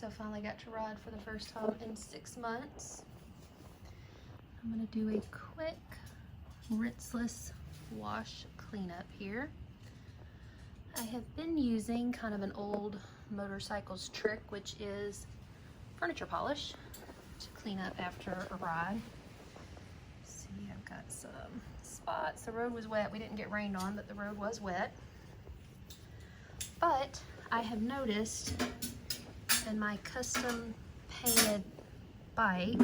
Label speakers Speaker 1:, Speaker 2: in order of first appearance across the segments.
Speaker 1: So finally got to ride for the first time in 6 months. I'm gonna do a quick rinseless wash cleanup here. I have been using kind of an old motorcycle's trick, which is furniture polish to clean up after a ride. See, I've got some spots. The road was wet. We didn't get rained on, but the road was wet. But I have noticed in my custom painted bike,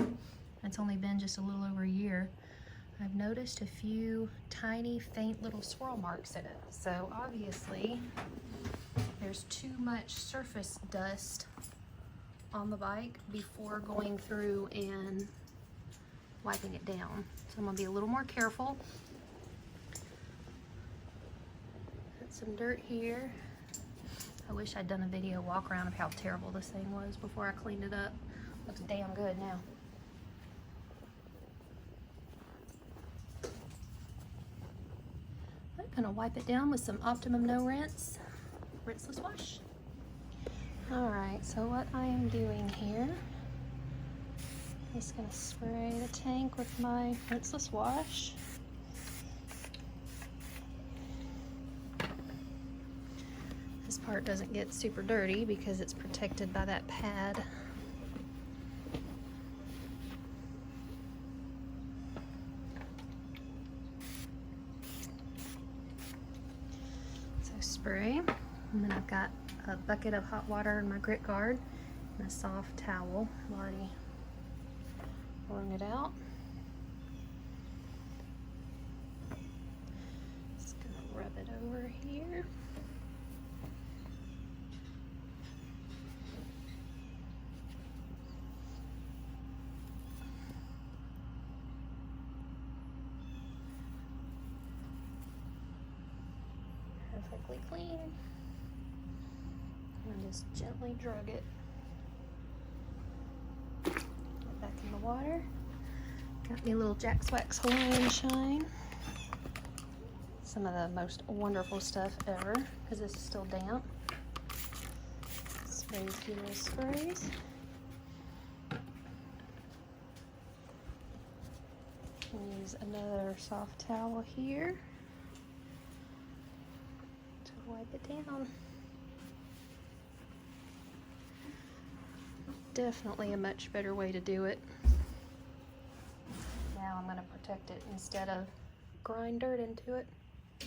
Speaker 1: it's only been just a little over a year, I've noticed a few tiny, faint little swirl marks in it. So obviously there's too much surface dust on the bike before going through and wiping it down. So I'm gonna be a little more careful. Put some dirt here. I wish I'd done a video walk around of how terrible this thing was before I cleaned it up. Looks damn good now. I'm gonna wipe it down with some Optimum No Rinse rinseless wash. All right, so what I am doing here is gonna spray the tank with my rinseless wash. This part doesn't get super dirty because it's protected by that pad. So spray, and then I've got a bucket of hot water in my grit guard and a soft towel. I've already wrung it out. Just gonna rub it over here. Perfectly clean. And just gently drug it. Get back in the water. Got me a little Jack's Wax Hawaiian Shine. Some of the most wonderful stuff ever, because this is still damp. Sprays, hero sprays. Use another soft towel here to wipe it down. Definitely a much better way to do it. Now I'm going to protect it instead of grind dirt into it. You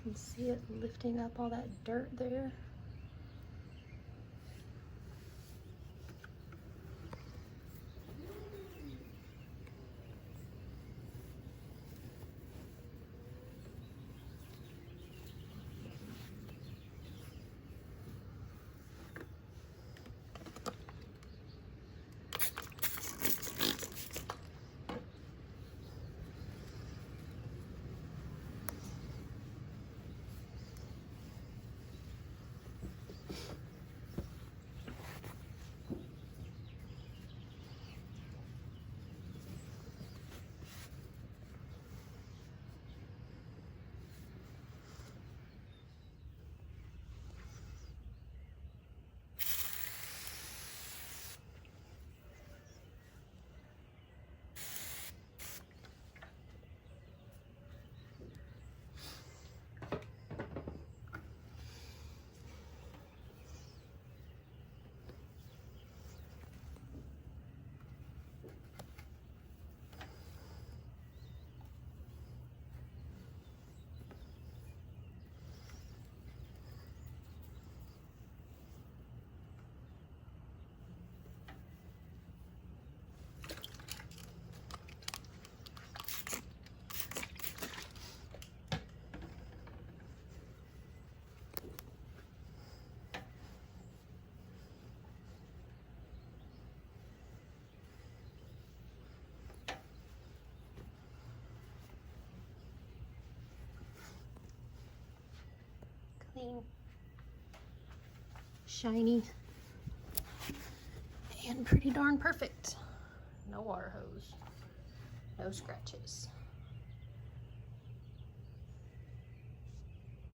Speaker 1: can see it lifting up all that dirt there. Clean, shiny, and pretty darn perfect. No water hose, no scratches.